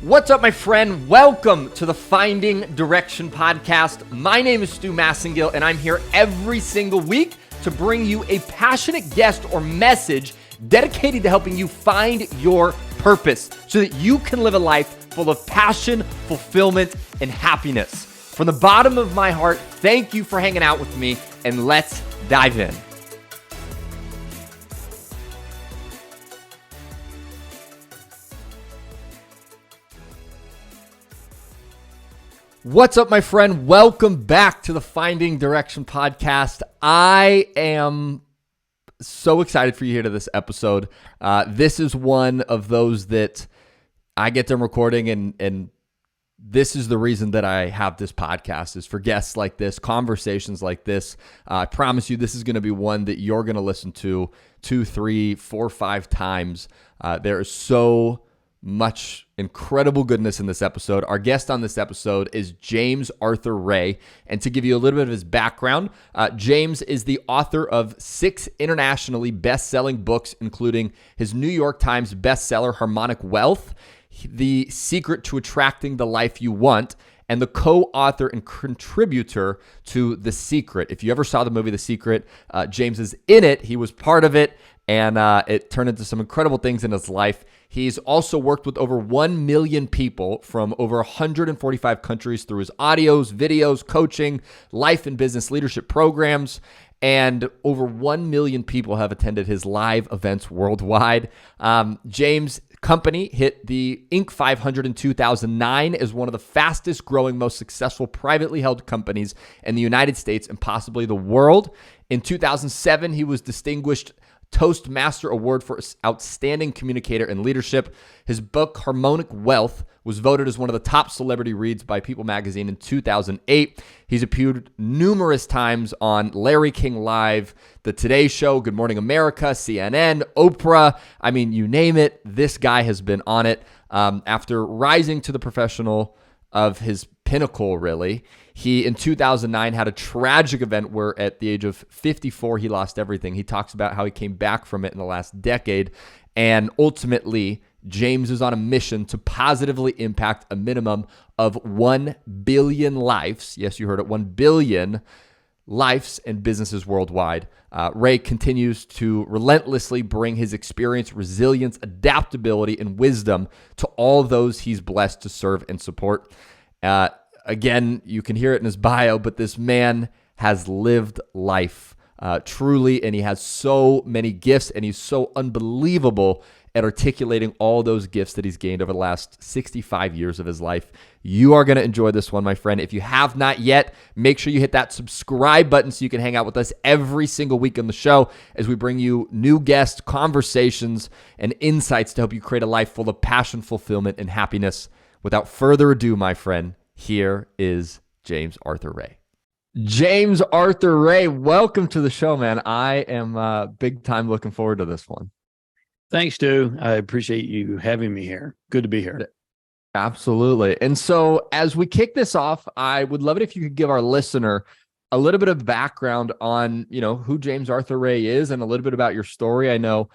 What's up, my friend? Welcome to the Finding Direction podcast. My name is Stu Massengill, and I'm here every single week to bring you a passionate guest or message dedicated to helping you find your purpose so that you can live a life full of passion, fulfillment, and happiness. From the bottom of my heart, thank you for hanging out with me, and let's dive in. What's up, my friend? Welcome back to the Finding Direction podcast. I am so excited for you here to this episode. This is one of those that I get done recording, and this is the reason that I have this podcast, is for guests like this, conversations like this. I promise you this is going to be one that you're going to listen to 2, 3, 4, 5 times. There is so much incredible goodness in this episode. Our guest on this episode is James Arthur Ray. And to give you a little bit of his background, James is the author of 6 internationally best-selling books, including his New York Times bestseller, Harmonic Wealth, The Secret to Attracting the Life You Want, and the co-author and contributor to The Secret. If you ever saw the movie The Secret, James is in it. He was part of it, and it turned into some incredible things in his life. He's also worked with over 1 million people from over 145 countries through his audios, videos, coaching, life and business leadership programs, and over 1 million people have attended his live events worldwide. James' company hit the Inc. 500 in 2009 as one of the fastest growing, most successful privately held companies in the United States and possibly the world. In 2007, he was distinguished Toastmaster Award for Outstanding Communicator and Leadership. His book, Harmonic Wealth, was voted as one of the top celebrity reads by People magazine in 2008. He's appeared numerous times on Larry King Live, The Today Show, Good Morning America, CNN, Oprah. I mean, you name it, this guy has been on it. After rising to the professional of his pinnacle, really, he, in 2009, had a tragic event where at the age of 54, he lost everything. He talks about how he came back from it in the last decade. And ultimately, James is on a mission to positively impact a minimum of 1 billion lives. Yes, you heard it, 1 billion lives and businesses worldwide. Ray continues to relentlessly bring his experience, resilience, adaptability, and wisdom to all those he's blessed to serve and support. Again, you can hear it in his bio, but this man has lived life truly, and he has so many gifts, and he's so unbelievable at articulating all those gifts that he's gained over the last 65 years of his life. You are going to enjoy this one, my friend. If you have not yet, make sure you hit that subscribe button so you can hang out with us every single week on the show as we bring you new guests, conversations, and insights to help you create a life full of passion, fulfillment, and happiness. Without further ado, my friend, here is James Arthur Ray. James Arthur Ray, welcome to the show, man. I am big time looking forward to this one. Thanks, Stu. I appreciate you having me here. Good to be here. Absolutely. And so as we kick this off, I would love it if you could give our listener a little bit of background on, who James Arthur Ray is and a little bit about your story. I know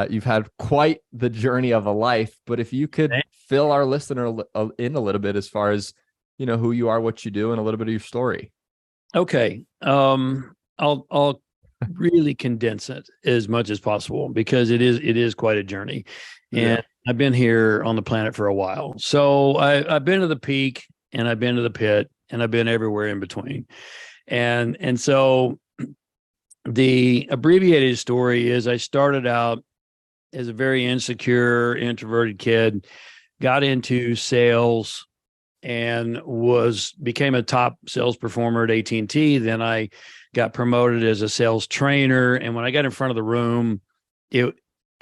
you've had quite the journey of a life, but if you could fill our listener in a little bit as far as, who you are, what you do, and a little bit of your story. Okay. I'll really condense it as much as possible because it is quite a journey. And I've been here on the planet for a while. So I've been to the peak, and I've been to the pit, and I've been everywhere in between. And so the abbreviated story is I started out as a very insecure, introverted kid, got into sales, and became a top sales performer at AT&T. Then I got promoted as a sales trainer. And when I got in front of the room,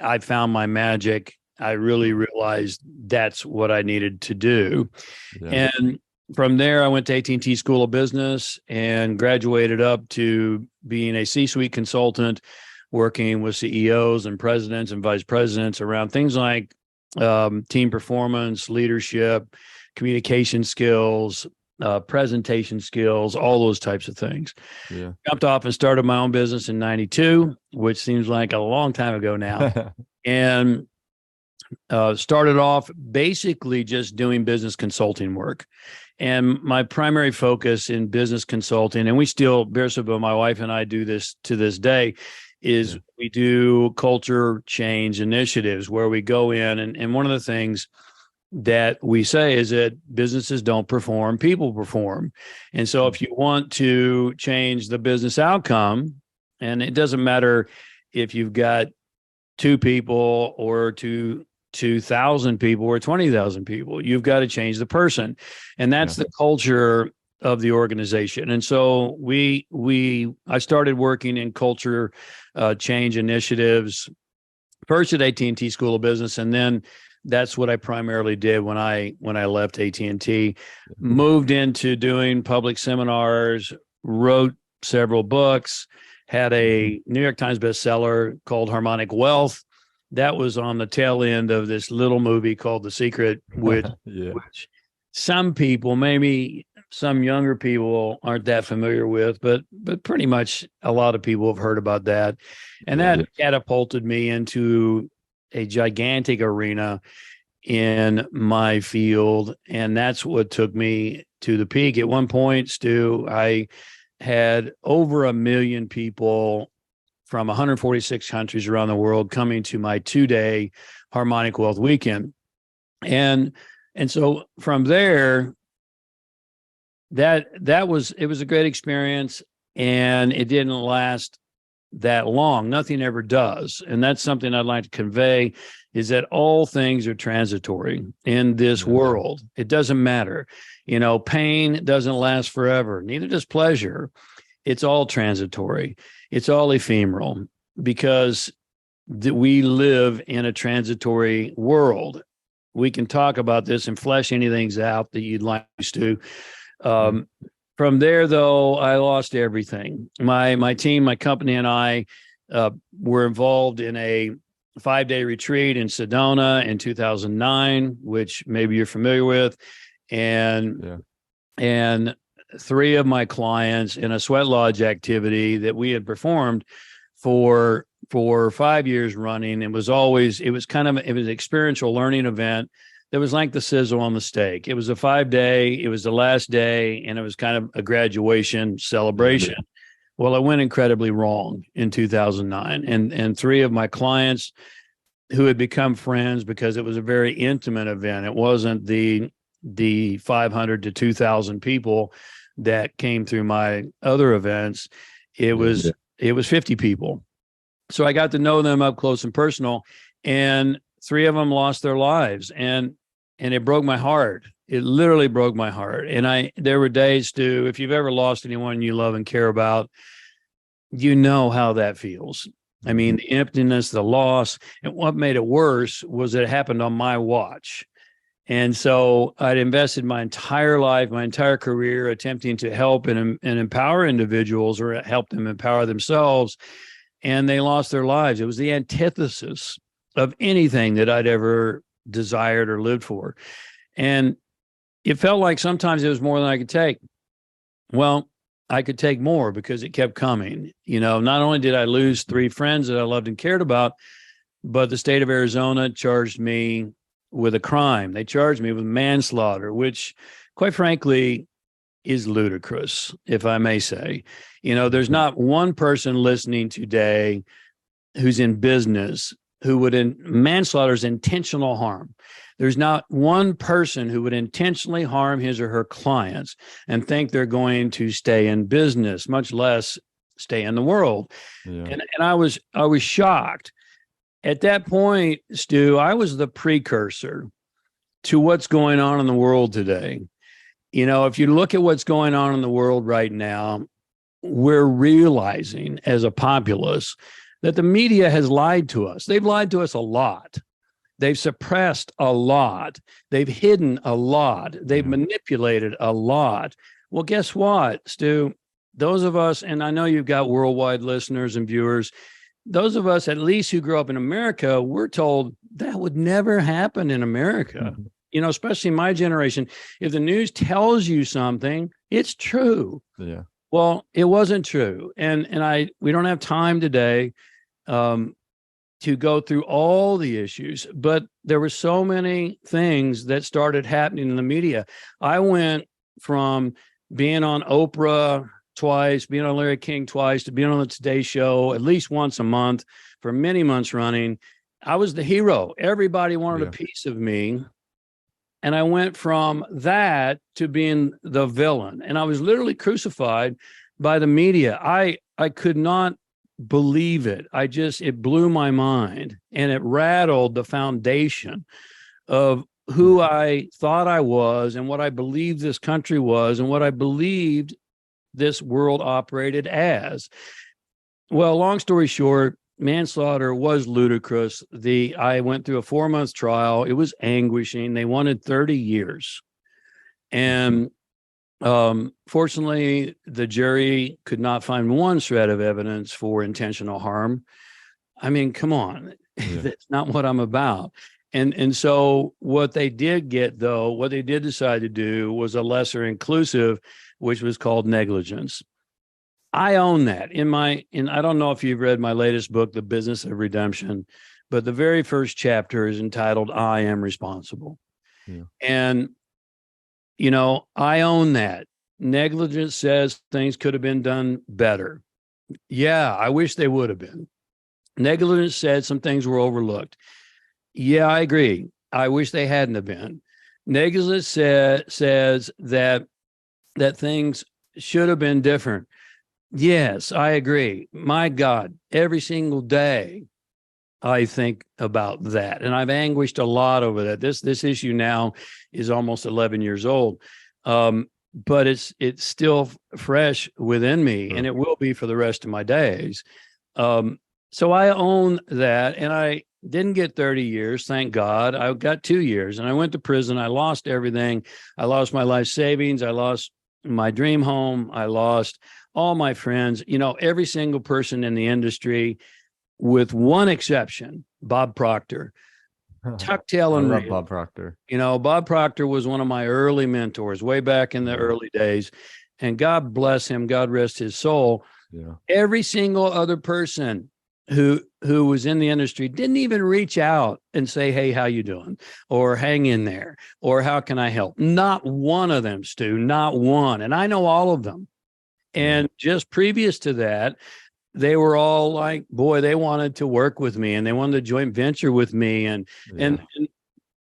I found my magic. I really realized that's what I needed to do. Yeah. And from there, I went to AT&T School of Business and graduated up to being a C-suite consultant, working with CEOs and presidents and vice presidents around things like team performance, leadership, communication skills, presentation skills, all those types of things. Yeah. Jumped off and started my own business in 92, which seems like a long time ago now. And Started off basically just doing business consulting work. And my primary focus in business consulting, and we still, Beersheba, my wife and I do this to this day, is we do culture change initiatives where we go in. And one of the things that we say is that businesses don't perform, people perform. And so if you want to change the business outcome, and it doesn't matter if you've got 2 people or 2,000 people or 20,000 people, you've got to change the person. And that's the culture of the organization. And so I started working in culture change initiatives first at AT&T School of Business, and then that's what I primarily did when I left AT&T. Moved into doing public seminars, wrote several books, had a New York Times bestseller called Harmonic Wealth. That was on the tail end of this little movie called The Secret, which some people, maybe some younger people, aren't that familiar with, but pretty much a lot of people have heard about that. And that catapulted me into a gigantic arena in my field. And that's what took me to the peak. At one point, Stu, I had over 1 million people from 146 countries around the world coming to my 2-day Harmonic Wealth weekend. And so from there, it was a great experience, and it didn't last that long. Nothing ever does. And that's something I'd like to convey, is that all things are transitory in this world. It doesn't matter. Pain doesn't last forever. Neither does pleasure. It's all transitory. It's all ephemeral, because we live in a transitory world. We can talk about this and flesh anything out that you'd like to. From there, though, I lost everything. My team, my company, and I were involved in a 5-day retreat in Sedona in 2009, which maybe you're familiar with, and 3 of my clients in a sweat lodge activity that we had performed for 5 years running. It was an experiential learning event that was like the sizzle on the steak. It was a 5-day, it was the last day, and it was kind of a graduation celebration. Well, it went incredibly wrong in 2009. And 3 of my clients who had become friends, because it was a very intimate event. It wasn't the 500 to 2,000 people that came through my other events. It was 50 people. So I got to know them up close and personal, and 3 of them lost their lives. And it broke my heart. It literally broke my heart. And there were days, Stu, if you've ever lost anyone you love and care about, you know how that feels. I mean, the emptiness, the loss. And what made it worse was it happened on my watch. And so I'd invested my entire life, my entire career, attempting to help and empower individuals, or help them empower themselves. And they lost their lives. It was the antithesis of anything that I'd ever desired or lived for. And it felt like sometimes it was more than I could take. Well, I could take more, because it kept coming. Not only did I lose 3 friends that I loved and cared about, but the state of Arizona charged me with a crime. They charged me with manslaughter, which, quite frankly, is ludicrous, if I may say. There's not one person listening today who's in business who manslaughter is intentional harm. There's not one person who would intentionally harm his or her clients and think they're going to stay in business, much less stay in the world. Yeah. And I was shocked. At that point, Stu, I was the precursor to what's going on in the world today. If you look at what's going on in the world right now, we're realizing as a populace that the media has lied to us. They've lied to us a lot. They've suppressed a lot. They've hidden a lot. They've manipulated a lot. Well, guess what, Stu? Those of us, and I know you've got worldwide listeners and viewers, those of us, at least who grew up in America, we're told that would never happen in America. Especially my generation. If the news tells you something, it's true. Yeah. Well, it wasn't true. And we don't have time today to to go through all the issues, but there were so many things that started happening in the media. I went from being on Oprah twice, being on Larry King twice, to being on the Today Show at least once a month for many months running. I was the hero. Everybody wanted a piece of me. And I went from that to being the villain. And I was literally crucified by the media. I could not believe it. It blew my mind, and it rattled the foundation of who I thought I was and what I believed this country was and what I believed this world operated as. Well, long story short, manslaughter was ludicrous. I went through a 4-month trial. It was anguishing. They wanted 30 years. And fortunately, the jury could not find one shred of evidence for intentional harm. I mean, come on. Yeah. That's not what I'm about. And so what they did decide to do was a lesser inclusive, which was called negligence. I own that I don't know if you've read my latest book, The Business of Redemption, but the very first chapter is entitled, I Am Responsible. Yeah. And, I own that. Negligence says things could have been done better. Yeah, I wish they would have been. Negligence said some things were overlooked. Yeah, I agree. I wish they hadn't have been. Negligence says that things should have been different. Yes, I agree. My God, every single day I think about that. And I've anguished a lot over that. This issue now is almost 11 years old. But it's still fresh within me, and it will be for the rest of my days. So I own that, and I didn't get 30 years, thank God. I got 2 years, and I went to prison. I lost everything. I lost my life savings. I lost my dream home. I lost all my friends, every single person in the industry, with one exception, Bob Proctor. Tuck tail and real. Bob Proctor. Bob Proctor was one of my early mentors way back in the early days, and God bless him. God rest his soul. Yeah. Every single other person who was in the industry didn't even reach out and say, hey, how you doing? Or hang in there, or how can I help? Not one of them, Stu, not one. And I know all of them. And just previous to that, they were all like, boy, they wanted to work with me, and they wanted a joint venture with me. And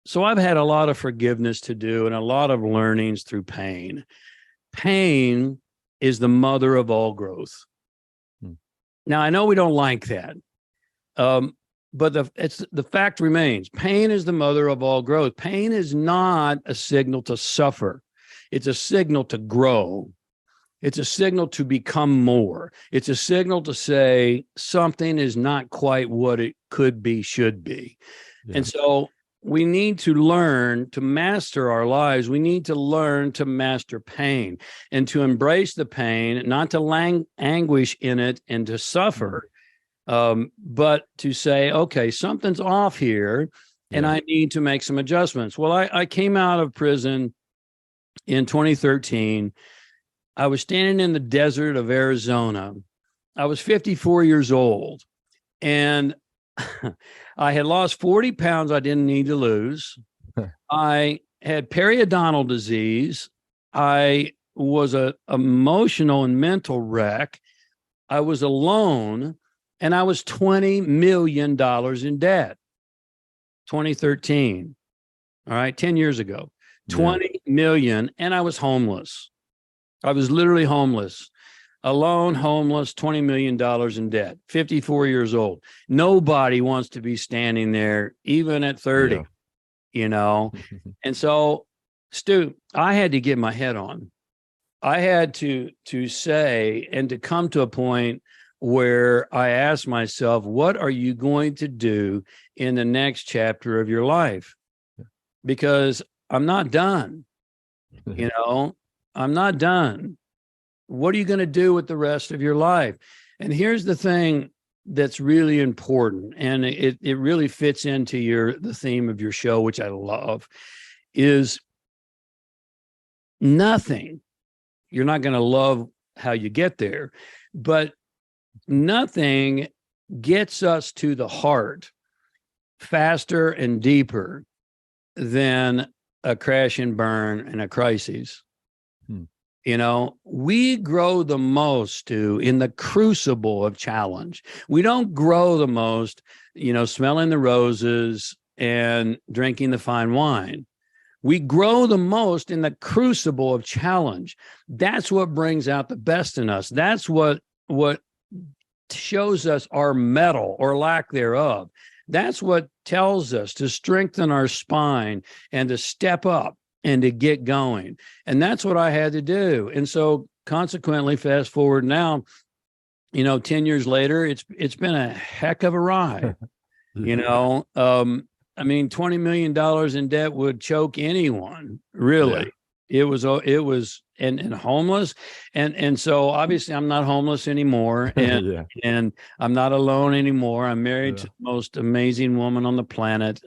so I've had a lot of forgiveness to do and a lot of learnings through pain. Pain is the mother of all growth. Now, I know we don't like that, but the fact remains. Pain is the mother of all growth. Pain is not a signal to suffer. It's a signal to grow. It's a signal to become more. It's a signal to say something is not quite what it could be, should be. Yeah. And so we need to learn to master our lives. We need to learn to master pain and to embrace the pain, not to anguish in it and to suffer, but to say, okay, something's off here, and I need to make some adjustments. Well, I came out of prison in 2013. I was standing in the desert of Arizona. I was 54 years old, and I had lost 40 pounds I didn't need to lose. I had periodontal disease. I was an emotional and mental wreck. I was alone, and I was $20 million in debt. 2013. All right, 10 years ago. 20 million, and I was homeless. I was literally homeless, alone, homeless, $20 million in debt, 54 years old. Nobody wants to be standing there, even at 30, And so, Stu, I had to get my head on. I had to say and to come to a point where I asked myself, what are you going to do in the next chapter of your life? Because I'm not done, I'm not done. What are you going to do with the rest of your life? And here's the thing that's really important, and it really fits into the theme of your show, which I love, is nothing. You're not going to love how you get there, but nothing gets us to the heart faster and deeper than a crash and burn and a crisis. You know, we grow the most in the crucible of challenge. We don't grow the most, smelling the roses and drinking the fine wine. We grow the most in the crucible of challenge. That's what brings out the best in us. That's what shows us our mettle or lack thereof. That's what tells us to strengthen our spine and to step up and to get going. And that's what I had to do. And so consequently, fast forward now, 10 years later, it's been a heck of a ride. $20 million in debt would choke anyone, really. Yeah. It was and homeless. And so obviously I'm not homeless anymore. And and I'm not alone anymore. I'm married to the most amazing woman on the planet,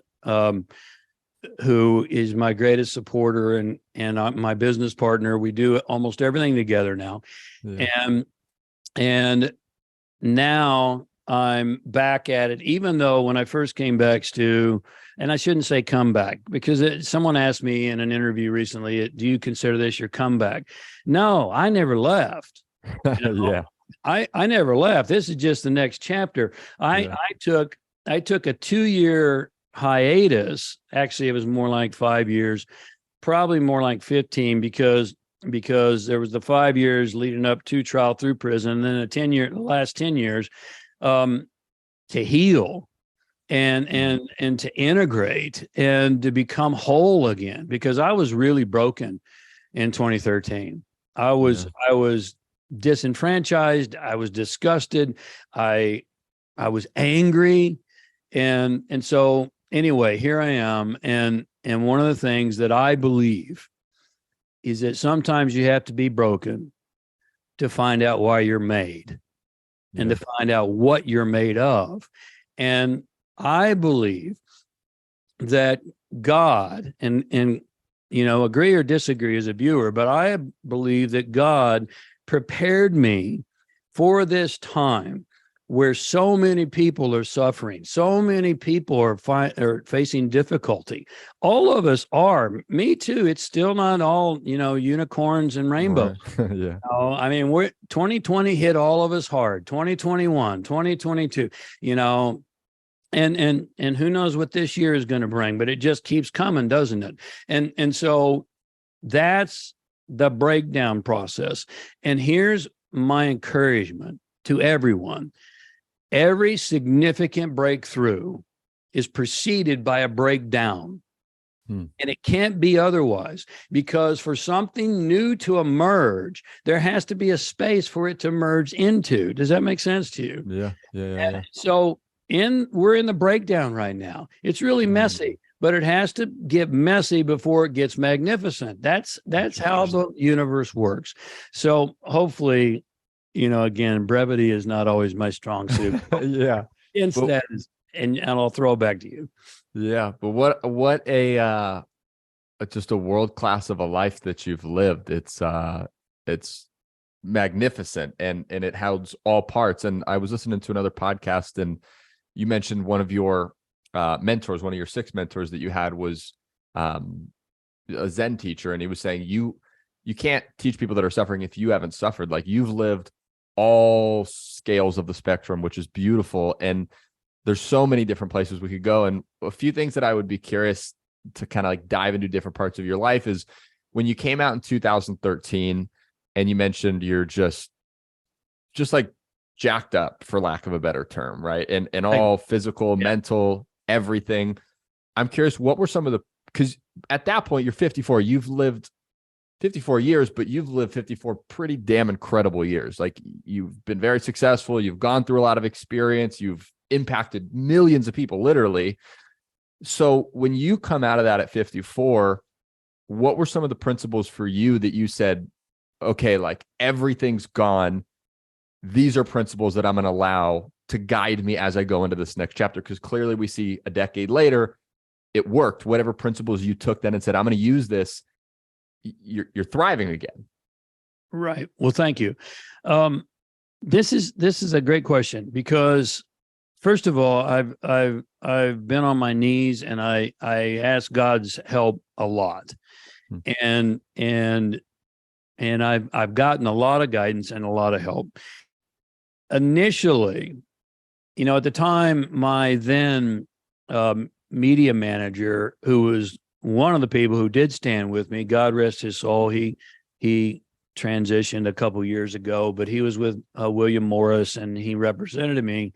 who is my greatest supporter and my business partner. We do almost everything together now. Yeah. And now I'm back at it, even though when I first came back, Stu, and I shouldn't say comeback, because someone asked me in an interview recently, do you consider this your comeback? No, I never left. Yeah. I never left. This is just the next chapter. I took a 2-year hiatus. Actually, it was more like 5 years, probably more like 15, because there was the 5 years leading up to trial through prison, and then the last 10 years to heal and to integrate and to become whole again, because I was really broken in 2013. I was disenfranchised. I was disgusted. I was angry. And so anyway, here I am. And one of the things that I believe is that sometimes you have to be broken to find out why you're made and to find out what you're made of. And I believe that God, and agree or disagree as a viewer, but I believe that God prepared me for this time where so many people are suffering, so many people are facing difficulty. All of us are. Me too. It's still not all, unicorns and rainbows. Right. Yeah. I mean, 2020 hit all of us hard. 2021, 2022, and who knows what this year is going to bring, but it just keeps coming, doesn't it? And so that's the breakdown process. And here's my encouragement to everyone. Every significant breakthrough is preceded by a breakdown. And it can't be otherwise, because for something new to emerge, there has to be a space for it to merge into. Does that make sense to you? Yeah. So we're in the breakdown right now. It's really messy, but it has to get messy before it gets magnificent. That's how the universe works. So hopefully, again, brevity is not always my strong suit. Yeah. Instead, and I'll throw it back to you. Yeah, but what a just a world class of a life that you've lived. It's magnificent, and it holds all parts. And I was listening to another podcast, and you mentioned one of your mentors, one of your 6 mentors that you had was a Zen teacher, and he was saying you can't teach people that are suffering if you haven't suffered. Like, you've lived all scales of the spectrum, which is beautiful. And there's so many different places we could go. And a few things that I would be curious to kind of like dive into different parts of your life is when you came out in 2013 and you mentioned you're just like jacked up, for lack of a better term, right? And all physical, mental, everything. I'm curious, what were some of because at that point you're 54, you've lived 54 years, but you've lived 54 pretty damn incredible years. Like, you've been very successful. You've gone through a lot of experience. You've impacted millions of people, literally. So when you come out of that at 54, what were some of the principles for you that you said, okay, like, everything's gone. These are principles that I'm going to allow to guide me as I go into this next chapter? Because clearly we see a decade later, it worked. Whatever principles you took then and said, I'm going to use this, you're thriving again. Right. Well, thank you. This is a great question, because first of all, I've been on my knees and I ask God's help a lot. Hmm. And I've gotten a lot of guidance and a lot of help. Initially, at the time, my then media manager, who was one of the people who did stand with me, God rest his soul, he transitioned a couple years ago, but he was with William Morris and he represented me.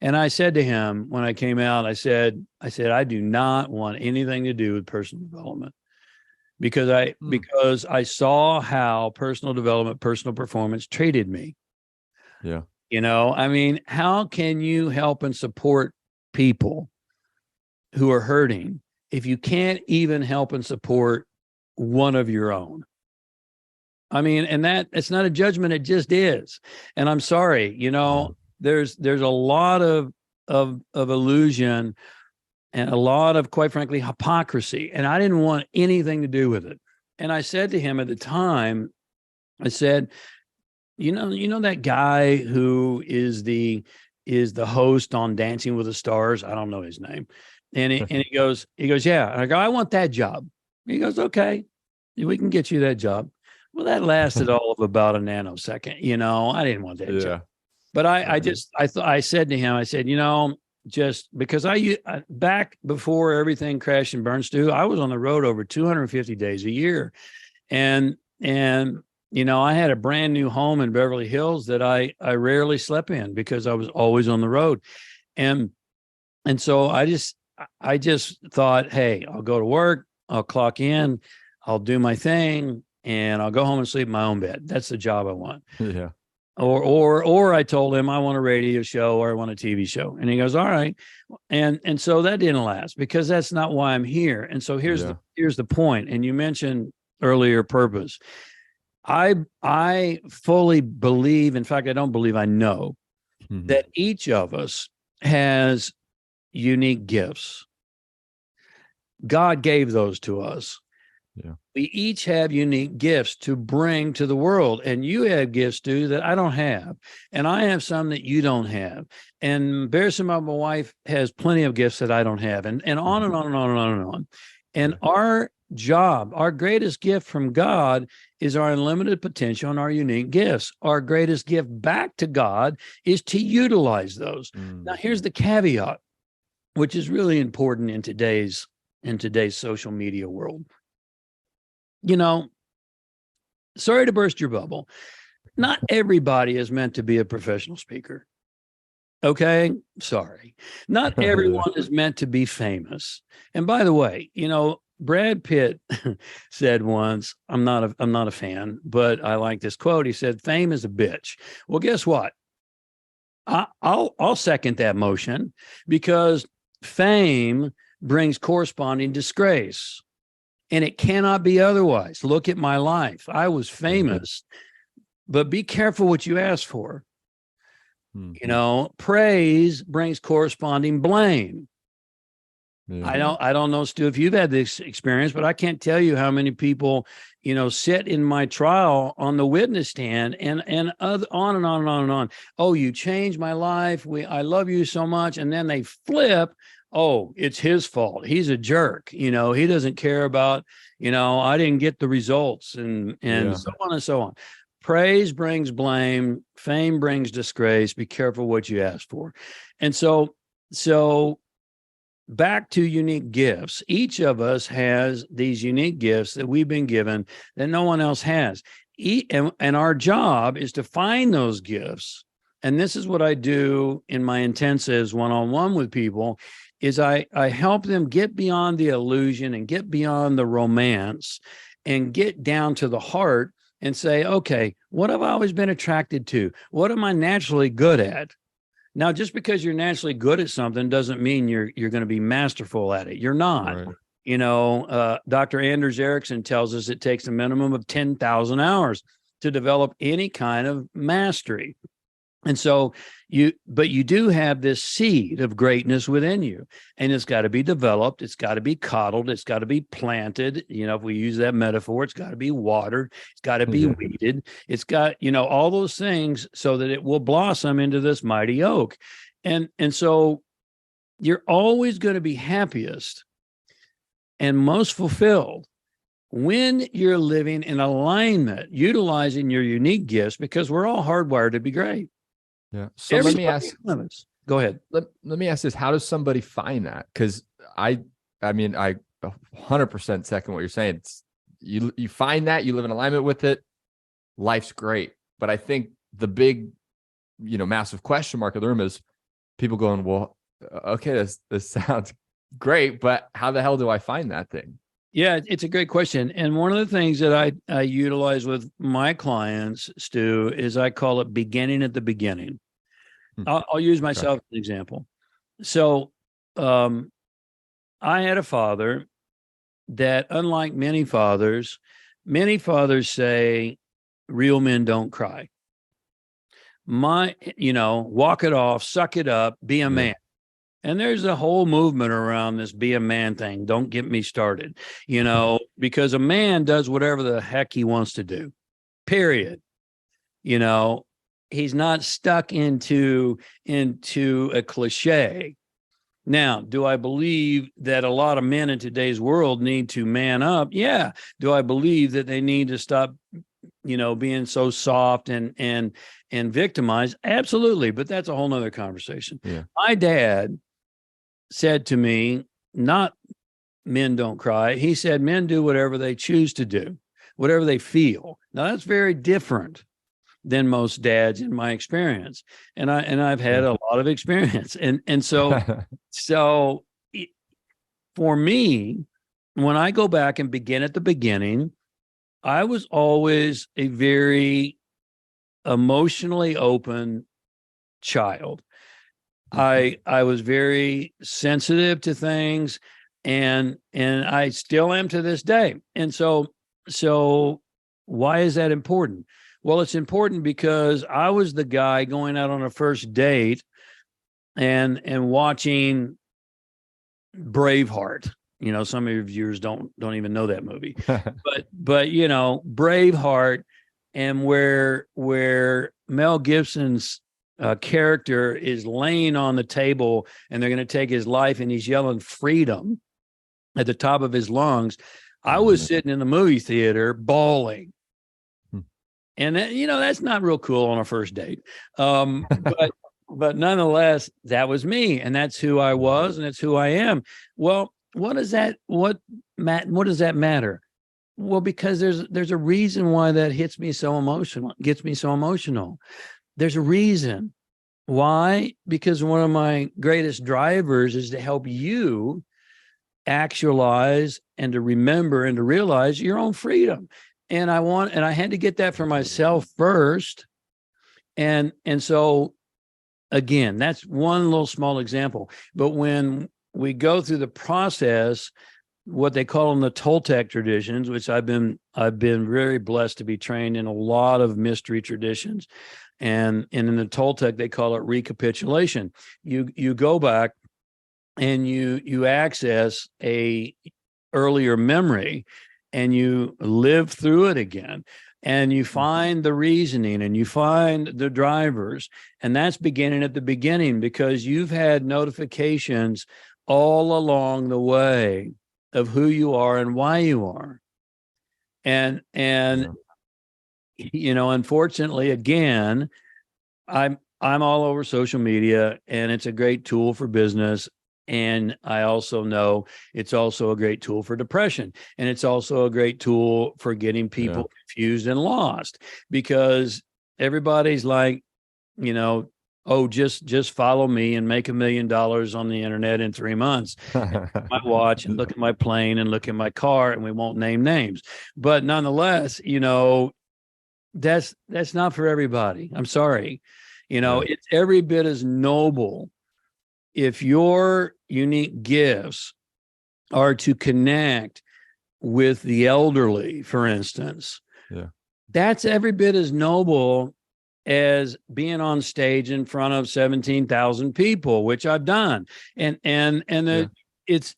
And I said to him when I came out, I said, I do not want anything to do with personal development because I saw how personal development, personal performance treated me. Yeah. I mean, how can you help and support people who are hurting if you can't even help and support one of your own? I mean, and that it's not a judgment, it just is. And I'm sorry, there's a lot of illusion and a lot of, quite frankly, hypocrisy. And I didn't want anything to do with it. And I said to him at the time, I said, you know that guy who is the host on Dancing with the Stars? I don't know his name. And he goes, yeah. And I go, I want that job. He goes, okay, we can get you that job. Well, that lasted all of about a nanosecond. I didn't want that job. But I said to him, I said, just because back before everything crashed and burned, Stu, I was on the road over 250 days a year. And I had a brand new home in Beverly Hills that I rarely slept in because I was always on the road. And so I just thought, hey, I'll go to work, I'll clock in, I'll do my thing, and I'll go home and sleep in my own bed. That's the job I want. Yeah. Or I told him I want a radio show or I want a TV show. And he goes, all right. And so that didn't last because that's not why I'm here. And so here's the point. And you mentioned earlier purpose. I fully believe, in fact, I don't believe, I know that each of us has unique gifts. God gave those to us. Yeah. We each have unique gifts to bring to the world. And you have gifts, too, that I don't have. And I have some that you don't have. And Bersama, my wife, has plenty of gifts that I don't have. And on and on and on and on and on. And our job, our greatest gift from God is our unlimited potential and our unique gifts. Our greatest gift back to God is to utilize those. Now, here's the caveat, which is really important in today's social media world. Sorry to burst your bubble. Not everybody is meant to be a professional speaker. Okay? Sorry. Not everyone is meant to be famous. And by the way, Brad Pitt said once, I'm not a fan, but I like this quote. He said, fame is a bitch. Well, guess what? I'll second that motion because fame brings corresponding disgrace. And it cannot be otherwise. Look at my life. I was famous, but be careful what you ask for. Praise brings corresponding blame. Yeah. I don't know, Stu, if you've had this experience, but I can't tell you how many people, sit in my trial on the witness stand and on and on and on and on. Oh, you changed my life. I love you so much. And then they flip. Oh, it's his fault. He's a jerk. He doesn't care about, I didn't get the results and so on and so on. Praise brings blame. Fame brings disgrace. Be careful what you ask for. And so back to unique gifts. Each of us has these unique gifts that we've been given that no one else has. And our job is to find those gifts. And this is what I do in my intensives one-on-one with people is I help them get beyond the illusion and get beyond the romance and get down to the heart and say, okay, what have I always been attracted to? What am I naturally good at? Now, just because you're naturally good at something doesn't mean you're going to be masterful at it. You're not. Right. Dr. Anders Ericsson tells us it takes a minimum of 10,000 hours to develop any kind of mastery. And so you do have this seed of greatness within you, and it's got to be developed. It's got to be coddled. It's got to be planted. If we use that metaphor, it's got to be watered. It's got to be weeded. It's got, all those things so that it will blossom into this mighty oak. And so you're always going to be happiest and most fulfilled when you're living in alignment, utilizing your unique gifts, because we're all hardwired to be great. Yeah. So let me ask. Go ahead. Let me ask this: how does somebody find that? Because I mean, I 100% second what you're saying. It's, you find that, you live in alignment with it, life's great. But I think the big, massive question mark of the room is people going, well, okay, this sounds great, but how the hell do I find that thing? Yeah, it's a great question. And one of the things that I utilize with my clients, Stu, is I call it beginning at the beginning. I'll use myself as an example. So I had a father that, unlike many fathers say real men don't cry. Walk it off, suck it up, be a man. And there's a whole movement around this be a man thing. Don't get me started, because a man does whatever the heck he wants to do, period. He's not stuck into a cliche. Now, do I believe that a lot of men in today's world need to man up? Yeah. Do I believe that they need to stop, being so soft and victimized? Absolutely. But that's a whole nother conversation. Yeah. My dad said to me, not men don't cry. He said, men do whatever they choose to do, whatever they feel. Now that's very different than most dads in my experience. And I've had a lot of experience. And so for me, when I go back and begin at the beginning, I was always a very emotionally open child. I was very sensitive to things, and I still am to this day. And so why is that important? Well, it's important because I was the guy going out on a first date and watching Braveheart. Some of your viewers don't even know that movie, but Braveheart, and where Mel Gibson's character is laying on the table and they're going to take his life, and he's yelling freedom at the top of his lungs. I was sitting in the movie theater bawling. And that's not real cool on a first date. But nonetheless, that was me, and that's who I was, and that's who I am. Well, what does that matter? Well, because there's a reason why that gets me so emotional. There's a reason. Why? Because one of my greatest drivers is to help you actualize and to remember and to realize your own freedom. And I had to get that for myself first. And so again, that's one little small example. But when we go through the process, what they call them the Toltec traditions, which I've been very blessed to be trained in a lot of mystery traditions. And in the Toltec, they call it recapitulation. You go back and you access a earlier memory and you live through it again, and you find the reasoning and you find the drivers. And that's beginning at the beginning, because you've had notifications all along the way of who you are and why you are. And unfortunately, again, I'm all over social media, and it's a great tool for business. And I also know it's also a great tool for depression. And it's also a great tool for getting people confused and lost, because everybody's like, oh, just follow me and make $1 million on the internet in 3 months. My watch and look at my plane and look at my car, and we won't name names. But nonetheless, that's not for everybody. I'm sorry. It's every bit as noble if your unique gifts are to connect with the elderly, for instance. That's every bit as noble as being on stage in front of 17,000 people, which I've done. And it's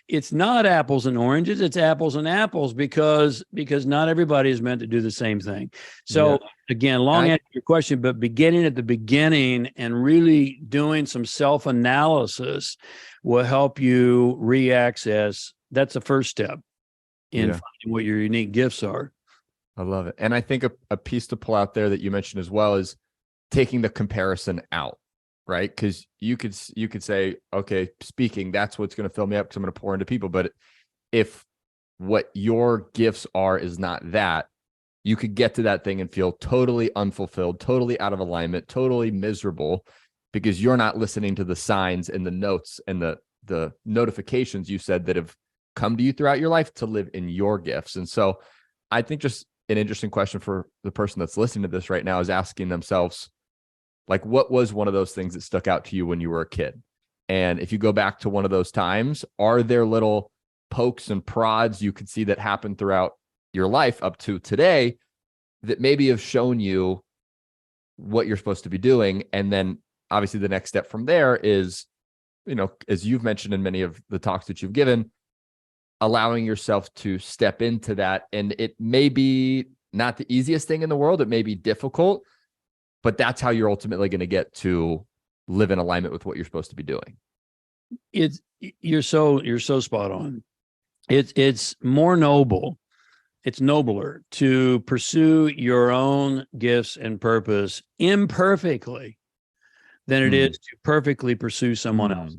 it's not apples and oranges, it's apples and apples, because not everybody is meant to do the same thing. So again, long answer to your question, but beginning at the beginning and really doing some self-analysis will help you re-access. That's the first step in finding what your unique gifts are. I love it. And I think a piece to pull out there that you mentioned as well is taking the comparison out, right? Because you could say, okay, speaking, that's what's going to fill me up because I'm going to pour into people. But if what your gifts are is not that, you could get to that thing and feel totally unfulfilled, totally out of alignment, totally miserable, because you're not listening to the signs and the notes and the notifications you said that have come to you throughout your life to live in your gifts. And so I think just an interesting question for the person that's listening to this right now is asking themselves, like, what was one of those things that stuck out to you when you were a kid? And if you go back to one of those times, are there little pokes and prods you could see that happened throughout your life up to today that maybe have shown you what you're supposed to be doing? And then obviously the next step from there is, as you've mentioned in many of the talks that you've given, allowing yourself to step into that. And it may be not the easiest thing in the world. It may be difficult, but that's how you're ultimately going to get to live in alignment with what you're supposed to be doing. You're so spot on. It's more noble. It's nobler to pursue your own gifts and purpose imperfectly than it is to perfectly pursue someone else's.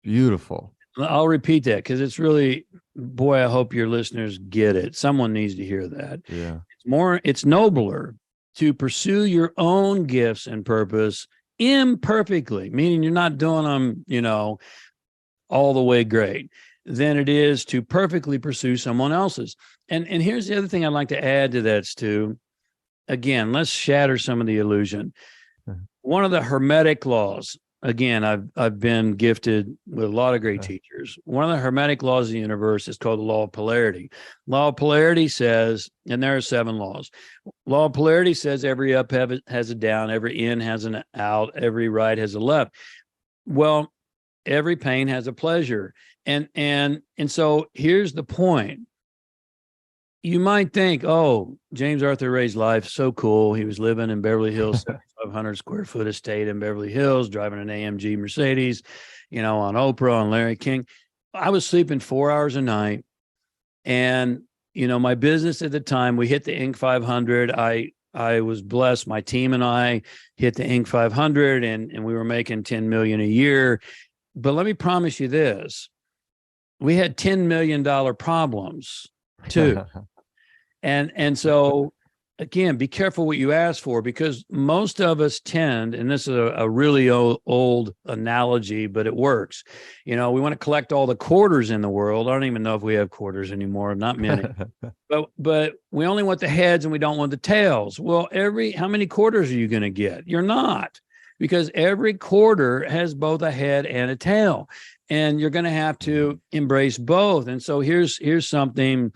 Beautiful. I'll repeat that because it's really, boy, I hope your listeners get it. Someone needs to hear that. Yeah. It's nobler to pursue your own gifts and purpose imperfectly, meaning you're not doing them, all the way great, than it is to perfectly pursue someone else's. And here's the other thing I'd like to add to that, Stu. Again, let's shatter some of the illusion. One of the Hermetic laws, again, I've been gifted with a lot of great teachers. One of the Hermetic laws of the universe is called the law of polarity. Law of polarity says, and there are 7 laws. Law of polarity says every up has a down, every in has an out, every right has a left. Well, every pain has a pleasure. And so here's the point. You might think, oh, James Arthur Ray's life, so cool. He was living in Beverly Hills, 7,500 square foot estate in Beverly Hills, driving an AMG Mercedes, on Oprah and Larry King. I was sleeping 4 hours a night. And, my business at the time, we hit the Inc. 500. I was blessed. My team and I hit the Inc. 500 and we were making 10 million a year. But let me promise you this. We had $10 million problems too. And so again, be careful what you ask for, because most of us tend, and this is a really old analogy, but it works. We want to collect all the quarters in the world. I don't even know if we have quarters anymore, not many, but we only want the heads and we don't want the tails. Well, how many quarters are you going to get? You're not, because every quarter has both a head and a tail, and you're going to have to embrace both. And so here's something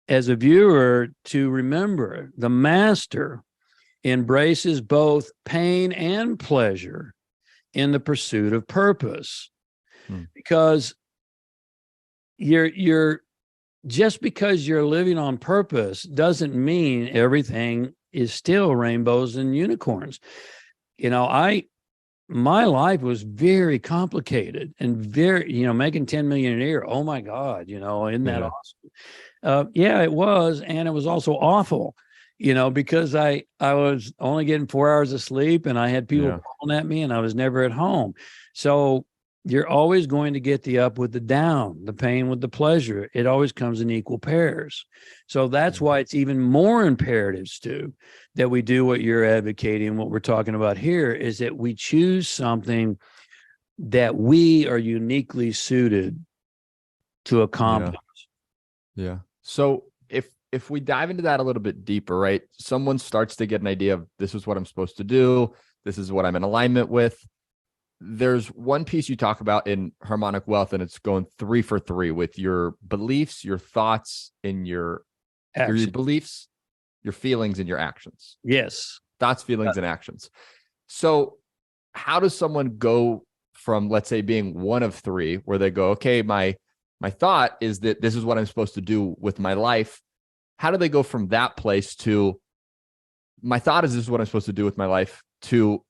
as a viewer to remember. The master embraces both pain and pleasure in the pursuit of purpose, because you're just because you're living on purpose doesn't mean everything is still rainbows and unicorns. My life was very complicated and very, making 10 million a year. Oh my God, isn't that awesome? Yeah, it was. And it was also awful, because I was only getting 4 hours of sleep and I had people calling at me and I was never at home. So you're always going to get the up with the down, the pain with the pleasure. It always comes in equal pairs. So that's why it's even more imperative, Stu, that we do what you're advocating. What we're talking about here is that we choose something that we are uniquely suited to accomplish. Yeah. So if we dive into that a little bit deeper, right? Someone starts to get an idea of, this is what I'm supposed to do. This is what I'm in alignment with. There's one piece you talk about in Harmonic Wealth, and it's going 3 for 3 with your beliefs, your thoughts, and your beliefs, your feelings, and your actions. Yes. Thoughts, feelings, and actions. So how does someone go from, let's say, being one of three, where they go, okay, my thought is that this is what I'm supposed to do with my life. How do they go from that place to, my thought is this is what I'm supposed to do with my life, to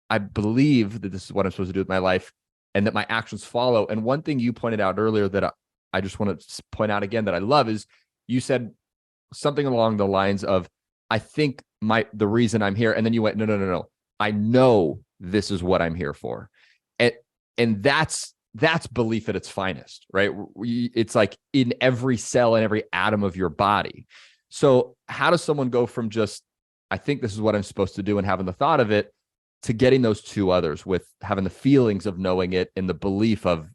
I believe that this is what I'm supposed to do with my life and that my actions follow? And one thing you pointed out earlier that I just want to point out again that I love is you said something along the lines of, I think the reason I'm here. And then you went, no. I know this is what I'm here for. And that's belief at its finest, right? It's like in every cell and every atom of your body. So how does someone go from just, I think this is what I'm supposed to do and having the thought of it, to getting those two others with having the feelings of knowing it and the belief of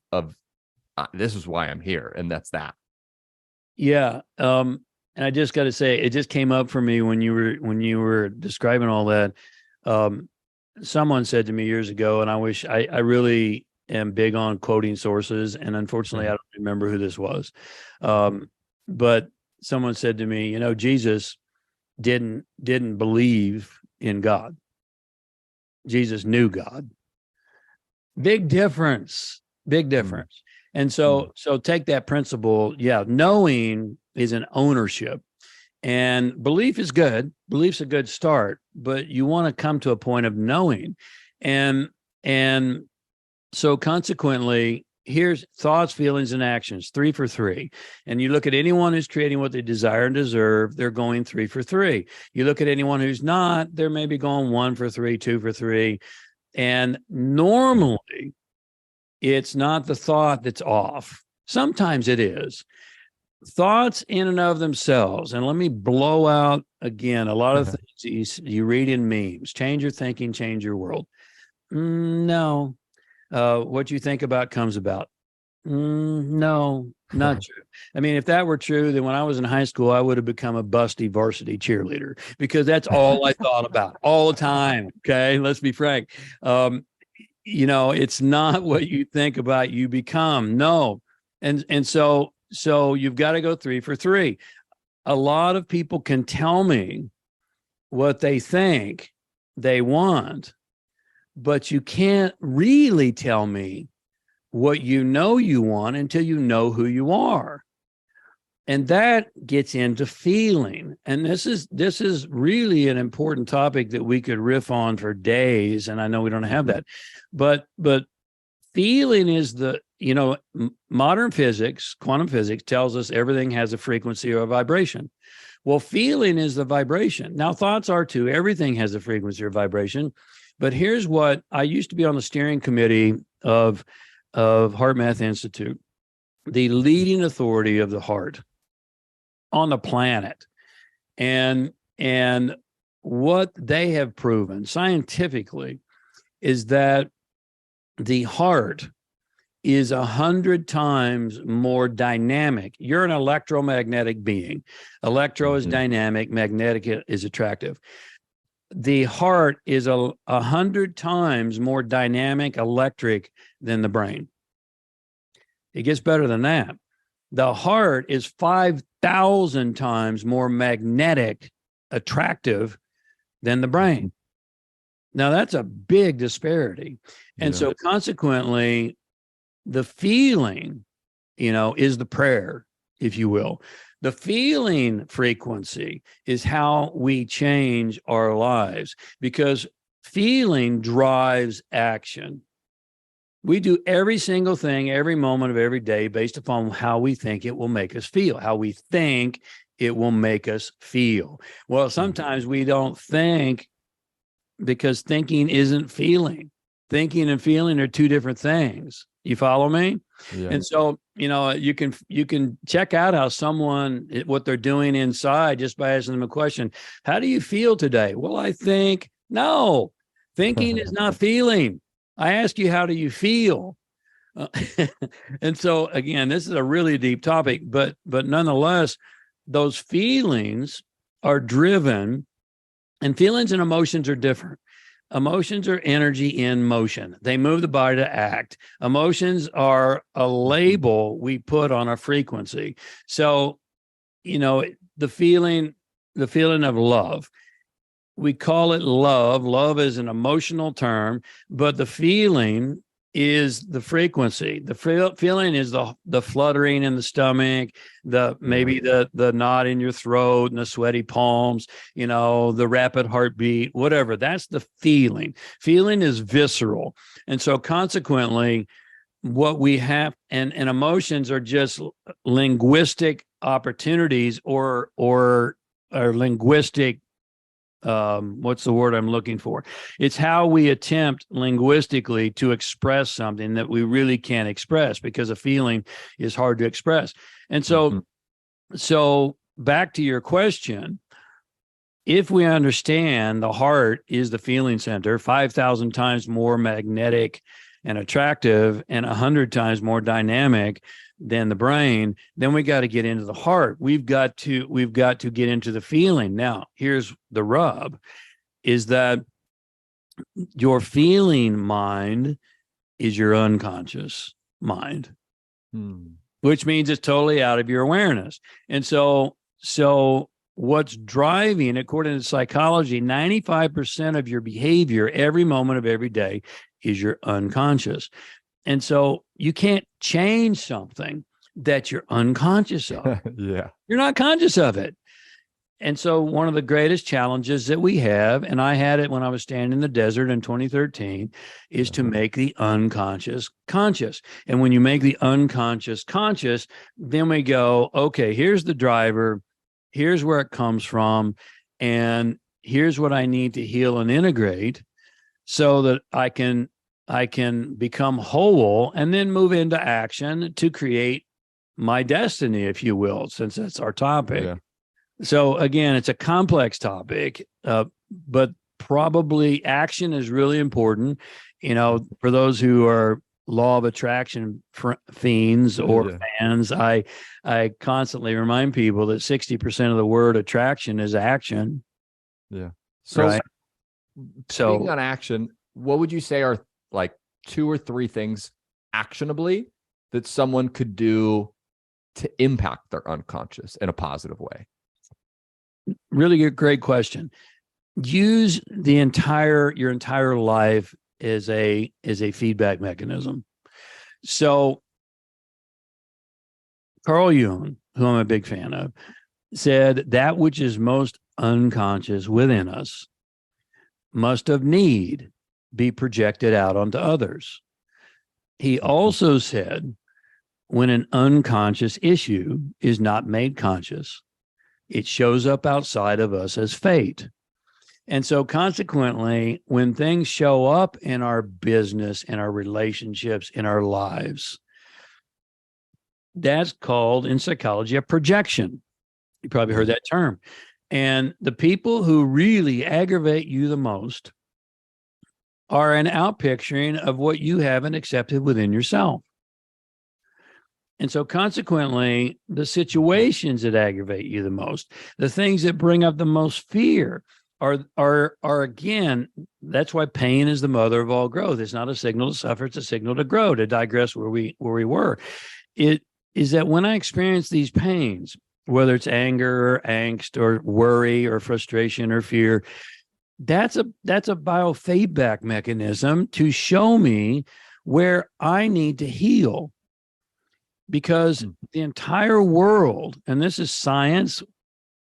this is why I'm here, and that's that. Yeah. And I just got to say, it just came up for me when you were describing all that. Someone said to me years ago, and I really am big on quoting sources, and unfortunately, I don't remember who this was. But someone said to me, Jesus didn't believe in God. Jesus knew God. Big difference. And so take that principle. Yeah. Knowing is an ownership, and belief is good. Belief's a good start, but you want to come to a point of knowing. And so consequently, here's thoughts, feelings, and actions, 3 for 3. And you look at anyone who's creating what they desire and deserve, they're going 3 for 3. You look at anyone who's not, they're maybe going 1 for 3, 2 for 3. And normally, it's not the thought that's off. Sometimes it is. Thoughts in and of themselves, and let me blow out again a lot of things you read in memes. Change your thinking, change your world. No. What you think about comes about. No, not true. I mean, if that were true, then when I was in high school, I would have become a busty varsity cheerleader, because that's all I thought about all the time. Okay, let's be frank. It's not what you think about, you become. No. And so you've got to go 3 for 3. A lot of people can tell me what they think they want, but you can't really tell me what you want until you know who you are. And that gets into feeling. And this is really an important topic that we could riff on for days. And I know we don't have that, but feeling is modern physics, quantum physics tells us everything has a frequency or a vibration. Well, feeling is the vibration. Now, thoughts are too. Everything has a frequency or vibration. But here's what I used to be on the steering committee of Heart Math Institute, the leading authority of the heart on the planet. And what they have proven scientifically is that the heart is 100 times more dynamic. You're an electromagnetic being. Electro is dynamic, magnetic is attractive. The heart is 100 times more dynamic, electric than the brain. It gets better than that. The heart is 5,000 times more magnetic, attractive than the brain. Now, that's a big disparity. And so consequently, the feeling, is the prayer, if you will. The feeling frequency is how we change our lives, because feeling drives action. We do every single thing, every moment of every day based upon how we think it will make us feel, how we think it will make us feel. Well, sometimes we don't think, because thinking isn't feeling. Thinking and feeling are two different things. You follow me? Yeah. And so, you can check out how someone, what they're doing inside just by asking them a question. How do you feel today? Well, I think. No, thinking is not feeling. I ask you, how do you feel? And so again, this is a really deep topic, but nonetheless, those feelings are driven, and feelings and emotions are different. Emotions are energy in motion. They move the body to act. Emotions are a label we put on a frequency. So, the feeling of love, we call it love. Love is an emotional term, but the feeling is the frequency. The feeling is the fluttering in the stomach, maybe the knot in your throat and the sweaty palms, the rapid heartbeat, whatever. That's the feeling. Feeling is visceral. And so consequently, what we have and emotions are just linguistic opportunities or linguistic what's the word I'm looking for? It's how we attempt linguistically to express something that we really can't express, because a feeling is hard to express. And so, so back to your question, if we understand the heart is the feeling center, 5,000 times more magnetic and attractive and 100 times more dynamic than the brain, then we got to get into the heart. We've got to get into the feeling. Now, here's the rub, is that your feeling mind is your unconscious mind, which means it's totally out of your awareness. And so what's driving, according to psychology, 95% of your behavior every moment of every day is your unconscious. And so you can't change something that you're unconscious of. Yeah. You're not conscious of it. And so one of the greatest challenges that we have, and I had it when I was standing in the desert in 2013, is to make the unconscious conscious. And when you make the unconscious conscious, then we go, okay, here's the driver, here's where it comes from, and here's what I need to heal and integrate so that I can become whole and then move into action to create my destiny, if you will, since that's our topic. Yeah. So again, it's a complex topic, but probably action is really important. For those who are law of attraction fiends or fans, I constantly remind people that 60% of the word attraction is action. Yeah. So speaking on action, what would you say are like 2 or 3 things actionably that someone could do to impact their unconscious in a positive way? Really good, great question. Use your entire life as a feedback mechanism. So Carl Jung, who I'm a big fan of, said that which is most unconscious within us must of need be projected out onto others. He also said, when an unconscious issue is not made conscious, it shows up outside of us as fate. And so consequently, when things show up in our business, in our relationships, in our lives, that's called in psychology a projection. You probably heard that term. And the people who really aggravate you the most are an outpicturing of what you haven't accepted within yourself. And so consequently, the situations that aggravate you the most, the things that bring up the most fear are again, that's why pain is the mother of all growth. It's not a signal to suffer, it's a signal to grow, to digress where we were. It is that when I experience these pains, whether it's anger or angst or worry or frustration or fear, that's a biofeedback mechanism to show me where I need to heal. Because the entire world, and this is science,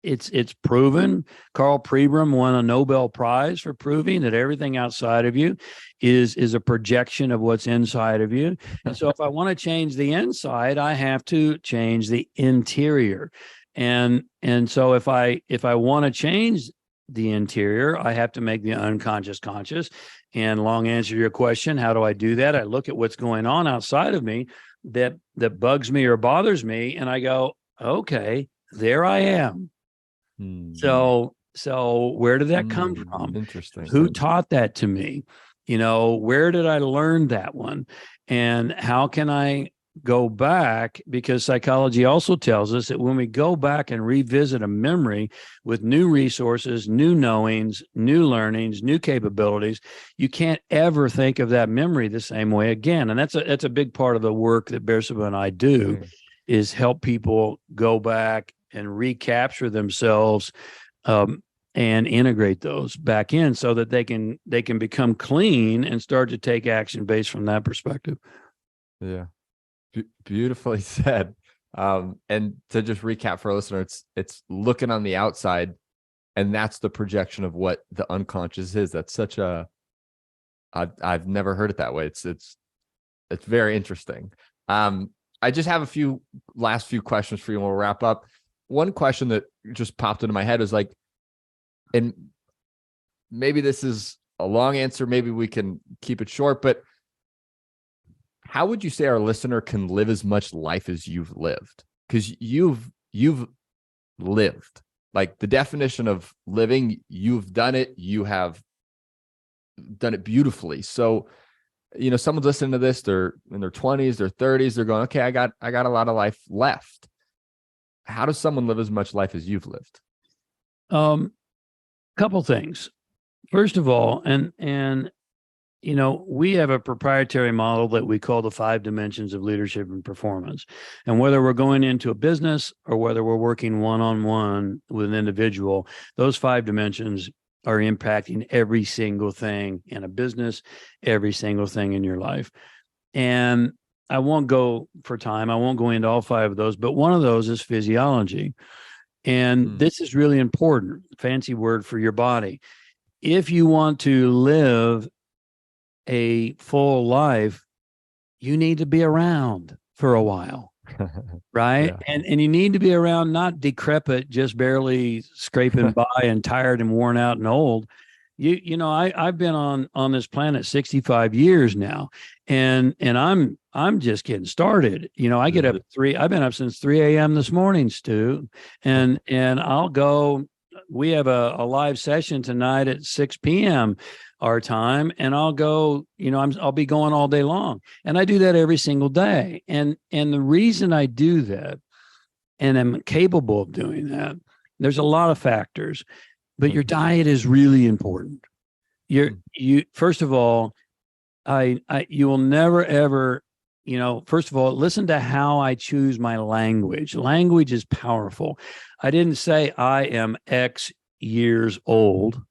it's proven. Carl Pribram won a Nobel Prize for proving that everything outside of you is a projection of what's inside of you. And so if I want to change the inside, I have to change the interior. And so if I want to change the interior, I have to make the unconscious conscious. And long answer to your question, how do I do that? I look at what's going on outside of me that bugs me or bothers me, and I go, okay, there I am. So where did that come from? Interesting. Who taught that to me? Where did I learn that one? And how can I go back? Because psychology also tells us that when we go back and revisit a memory with new resources, new knowings, new learnings, new capabilities, you can't ever think of that memory the same way again. And that's a big part of the work that Bersaba and I do, is help people go back and recapture themselves and integrate those back in so that they can become clean and start to take action based from that perspective. Yeah. Beautifully said. And to just recap for a listener, it's looking on the outside, and that's the projection of what the unconscious is. That's such a I've never heard it that way. It's very interesting. I just have last few questions for you, and we'll wrap up. One question that just popped into my head is like, and maybe this is a long answer, maybe we can keep it short, but how would you say our listener can live as much life as you've lived? Because you've lived, like the definition of living, you've done it, you have done it beautifully. So, someone's listening to this, they're in their 20s, their 30s, they're going, okay, I got a lot of life left. How does someone live as much life as you've lived? Couple things. First of all, and we have a proprietary model that we call the 5 dimensions of leadership and performance. And whether we're going into a business or whether we're working one-on-one with an individual, those 5 dimensions are impacting every single thing in a business, every single thing in your life. And I won't go into all 5 of those, but one of those is physiology. And this is really important, fancy word for your body. If you want to live a full life, you need to be around for a while, right? Yeah. And you need to be around, not decrepit, just barely scraping by and tired and worn out and old. I've been on this planet 65 years now, and I'm just getting started. I get up at 3. I've been up since 3 a.m. this morning, Stu, and I'll go. We have a live session tonight at 6 p.m. our time, and I'll go. I'll be going all day long, and I do that every single day. And the reason I do that, and I'm capable of doing that, there's a lot of factors. But your diet is really important. You first of all, you will never ever, first of all, listen to how I choose my language. Language is powerful. I didn't say I am X years old.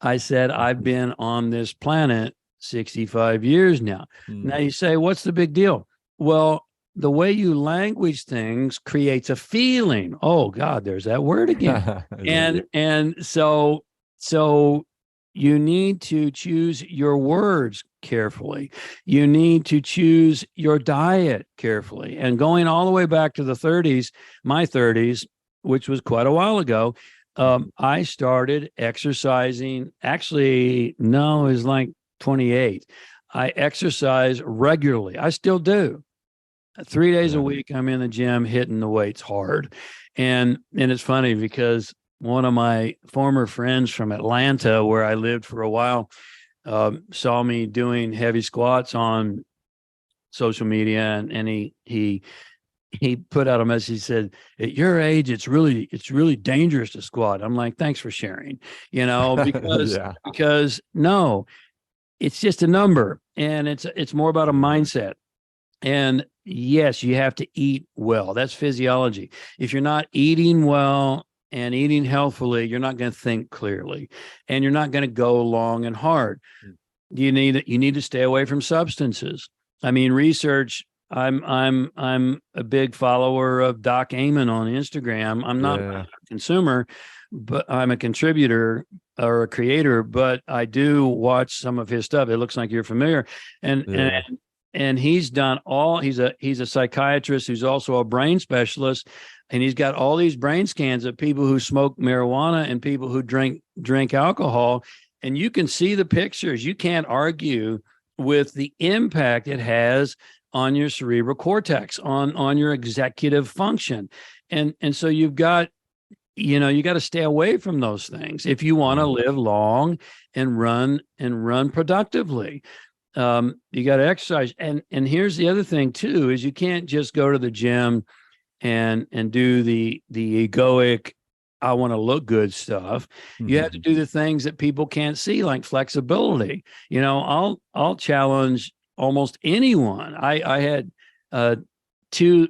I said I've been on this planet 65 years now. Now you say, what's the big deal? Well, the way you language things creates a feeling. Oh God, there's that word again. and so you need to choose your words carefully. You need to choose your diet carefully. And going all the way back to the 30s, my 30s, which was quite a while ago, I started exercising. Actually, no, it was like 28. I exercise regularly. I still do. 3 days a week, I'm in the gym hitting the weights hard. And it's funny because one of my former friends from Atlanta, where I lived for a while, saw me doing heavy squats on social media, and he put out a message. He said, at your age, it's really dangerous to squat. I'm like, thanks for sharing, because no, it's just a number, and it's more about a mindset. And yes, you have to eat well. That's physiology. If you're not eating well and eating healthfully, you're not going to think clearly, and you're not going to go long and hard. You need to stay away from substances. I mean, research. I'm a big follower of Doc Amen on Instagram. I'm not a consumer, but I'm a contributor or a creator. But I do watch some of his stuff. It looks like you're familiar, and he's done he's a psychiatrist who's also a brain specialist, and he's got all these brain scans of people who smoke marijuana and people who drink alcohol, and you can see the pictures. You can't argue with the impact it has on your cerebral cortex, on your executive function. And so you've got, you got to stay away from those things if you want to live long and run productively. You got to exercise. And here's the other thing too, is you can't just go to the gym and do the egoic, I want to look good stuff. You have to do the things that people can't see, like flexibility. I'll challenge almost anyone. I had two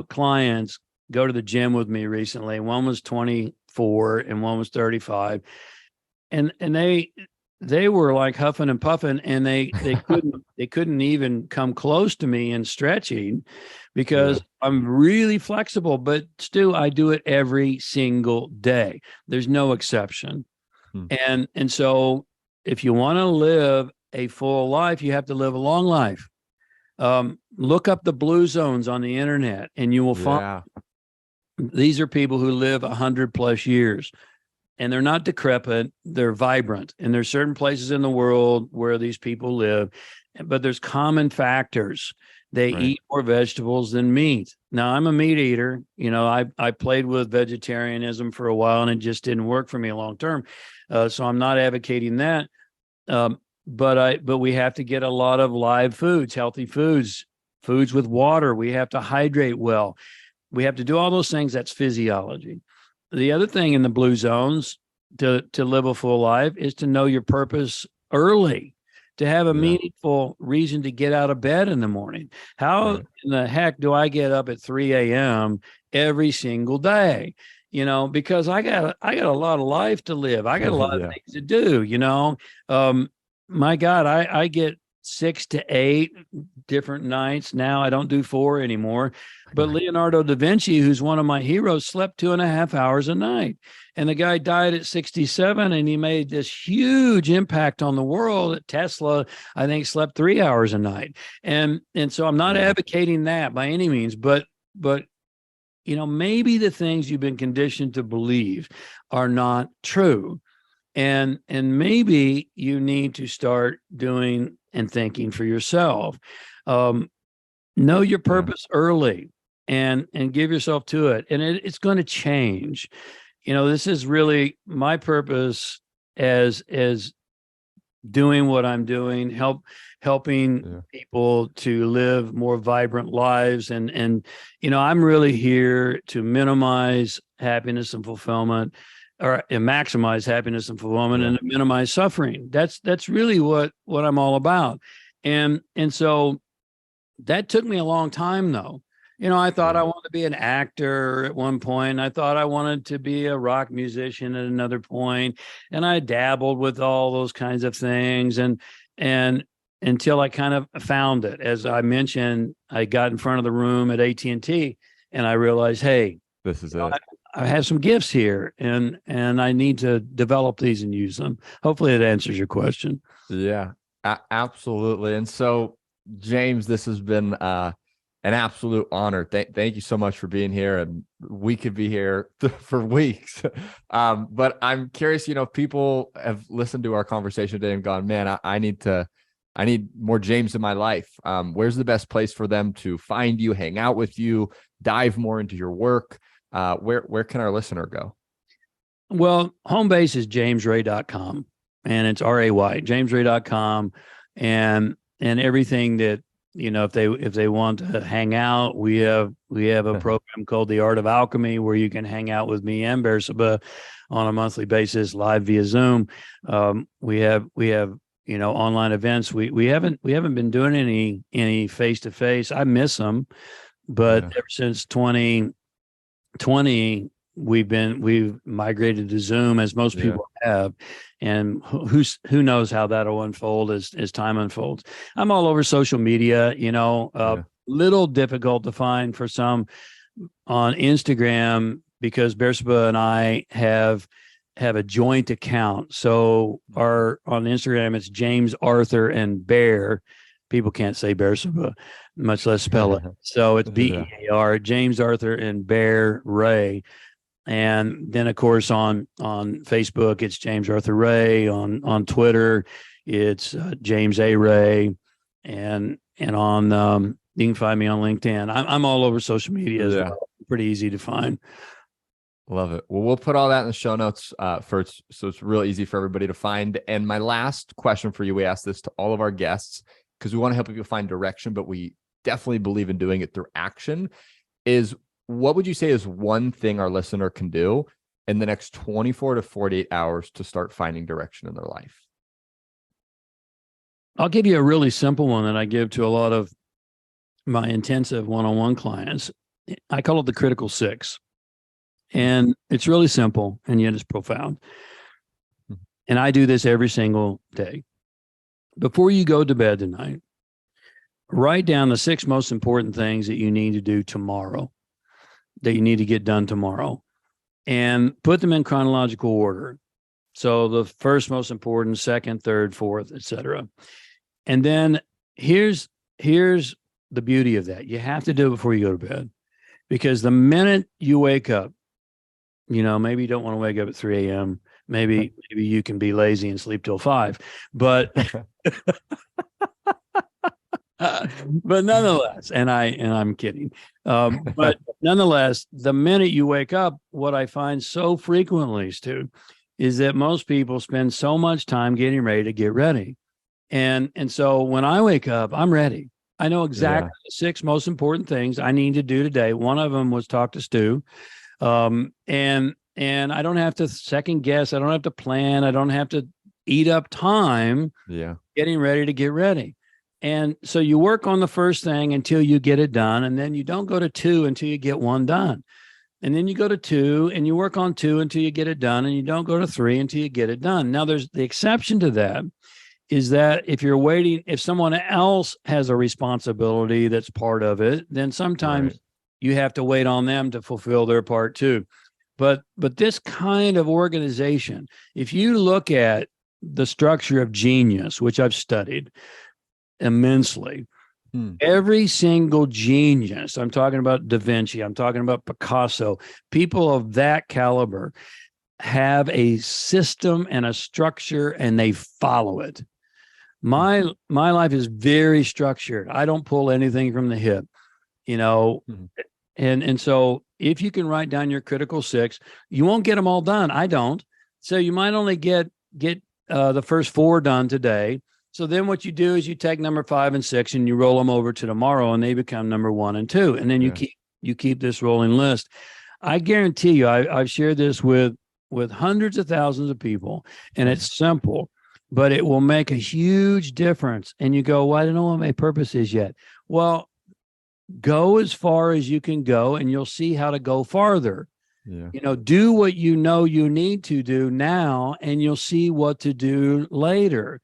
clients go to the gym with me recently. One was 23 34 and one was 35. And they were like huffing and puffing, and they couldn't even come close to me in stretching because I'm really flexible, but Stu, I do it every single day. There's no exception. And so if you want to live a full life, you have to live a long life. Look up the blue zones on the internet, and you will find these are people who live 100+ years, and they're not decrepit, they're vibrant. And there's certain places in the world where these people live, but there's common factors. They eat more vegetables than meat. Now, I'm a meat eater. You know, I played with vegetarianism for a while, and it just didn't work for me long term. So I'm not advocating that. But we have to get a lot of live foods, healthy foods, foods with water. We have to hydrate well. We have to do all those things. That's physiology. The other thing in the blue zones to live a full life is to know your purpose early, to have a meaningful reason to get out of bed in the morning. How in the heck do I get up at 3 a.m. every single day? You know, because I got a lot of life to live. I got a lot of things to do, you know. My God, I get 6 to 8 different nights now. I don't do 4 anymore. But Leonardo da Vinci, who's one of my heroes, slept 2.5 hours a night. And the guy died at 67, and he made this huge impact on the world. Tesla, I think, slept 3 hours a night. And so I'm not advocating that by any means, but you know, maybe the things you've been conditioned to believe are not true. And maybe you need to start doing and thinking for yourself. Know your purpose early and give yourself to it. And it's going to change. You know, this is really my purpose as doing what I'm doing, helping people to live more vibrant lives. And, you know, I'm really here to minimize happiness and fulfillment, or maximize happiness and fulfillment, and minimize suffering. That's really what I'm all about. And so that took me a long time, though. You know, I thought I wanted to be an actor at one point. I thought I wanted to be a rock musician at another point. And I dabbled with all those kinds of things. And until I kind of found it. As I mentioned, I got in front of the room at AT&T, and I realized, hey, this is it. I have some gifts here, and I need to develop these and use them. Hopefully it answers your question. Yeah, absolutely. And so, James, this has been an absolute honor. Thank you so much for being here. And we could be here for weeks. But I'm curious, you know, if people have listened to our conversation today and gone, man, I need more James in my life. Where's the best place for them to find you, hang out with you, dive more into your work? Where can our listener go? Well, home base is jamesray.com, and it's RAY, jamesray.com. And everything that, you know, if they want to hang out, we have a program called The Art of Alchemy, where you can hang out with me and Bersaba on a monthly basis, live via Zoom. We have, you know, online events. We haven't been doing any face-to-face. I miss them, but ever since 2020, we've migrated to Zoom, as most people have, and who knows how that'll unfold as time unfolds. I'm all over social media, you know, little difficult to find for some on Instagram, because Bersaba and I have a joint account. So on Instagram, it's James, Arthur, and Bear. People can't say Bersaba, much less spell it. So it's BEAR, James, Arthur, and Bear Ray. And then, of course, on Facebook, it's James Arthur Ray. On Twitter, it's James A. Ray. And on you can find me on LinkedIn. I'm all over social media as well. Pretty easy to find. Love it. Well, we'll put all that in the show notes so it's real easy for everybody to find. And my last question for you, we ask this to all of our guests because we want to help people find direction, but we definitely believe in doing it through action, is what would you say is one thing our listener can do in the next 24 to 48 hours to start finding direction in their life? I'll give you a really simple one that I give to a lot of my intensive one-on-one clients. I call it the critical 6. And it's really simple, and yet it's profound. And I do this every single day. Before you go to bed tonight, write down the 6 most important things that you need to do tomorrow, that you need to get done tomorrow, and put them in chronological order. So the first most important, second, third, fourth, etc. And then here's the beauty of that. You have to do it before you go to bed, because the minute you wake up, maybe you don't want to wake up at 3 a.m. Maybe you can be lazy and sleep till 5, but but nonetheless, and I'm kidding. But nonetheless, the minute you wake up, what I find so frequently, Stu, is that most people spend so much time getting ready to get ready. And so when I wake up, I'm ready. I know exactly the 6 most important things I need to do today. One of them was talk to Stu. And I don't have to second guess. I don't have to plan. I don't have to eat up time getting ready to get ready. And so you work on the first thing until you get it done. And then you don't go to 2 until you get 1 done. And then you go to 2 and you work on 2 until you get it done. And you don't go to 3 until you get it done. Now, there's the exception to that is that if someone else has a responsibility that's part of it, then sometimes you have to wait on them to fulfill their part too. But this kind of organization, if you look at the structure of genius, which I've studied immensely, every single genius, I'm talking about Da Vinci, I'm talking about Picasso, people of that caliber have a system and a structure, and they follow it. My life is very structured. I don't pull anything from the hip, And so if you can write down your critical 6, you won't get them all done. I don't. So you might only get the first 4 done today. So then what you do is you take number 5 and 6 and you roll them over to tomorrow, and they become number 1 and 2. And then you keep this rolling list. I guarantee you, I've shared this with hundreds of thousands of people, and it's simple, but it will make a huge difference. And you go, well, I don't know what my purpose is yet. Well, go as far as you can go, and you'll see how to go farther. Do what you need to do now, and you'll see what to do later.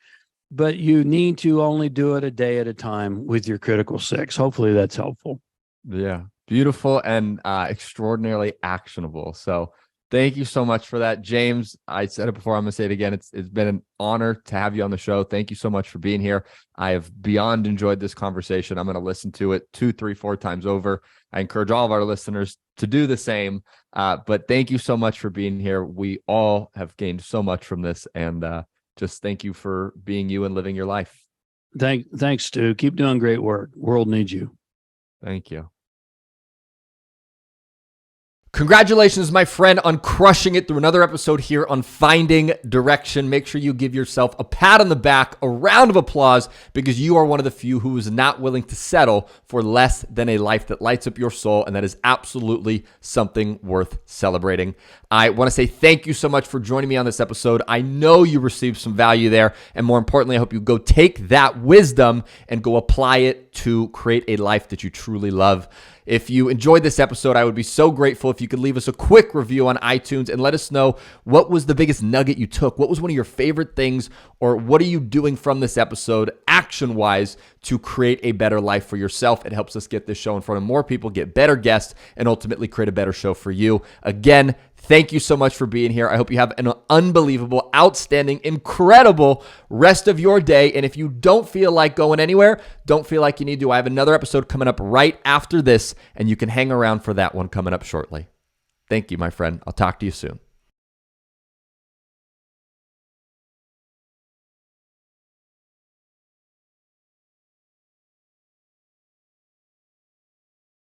But you need to only do it a day at a time with your critical 6. Hopefully that's helpful. Yeah. Beautiful and extraordinarily actionable. So thank you so much for that, James. I said it before, I'm going to say it again. It's been an honor to have you on the show. Thank you so much for being here. I have beyond enjoyed this conversation. I'm going to listen to it 2, 3, 4 times over. I encourage all of our listeners to do the same. But thank you so much for being here. We all have gained so much from this, and just thank you for being you and living your life. Thanks, Stu. Keep doing great work. World needs you. Thank you. Congratulations, my friend, on crushing it through another episode here on Finding Direction. Make sure you give yourself a pat on the back, a round of applause, because you are one of the few who is not willing to settle for less than a life that lights up your soul, and that is absolutely something worth celebrating. I want to say thank you so much for joining me on this episode. I know you received some value there, and more importantly, I hope you go take that wisdom and go apply it to create a life that you truly love. If you enjoyed this episode, I would be so grateful if you could leave us a quick review on iTunes and let us know what was the biggest nugget you took. What was one of your favorite things, or what are you doing from this episode action-wise to create a better life for yourself? It helps us get this show in front of more people, get better guests, and ultimately create a better show for you. Again, thank you so much for being here. I hope you have an unbelievable, outstanding, incredible rest of your day. And if you don't feel like going anywhere, don't feel like you need to, I have another episode coming up right after this, and you can hang around for that one coming up shortly. Thank you, my friend. I'll talk to you soon.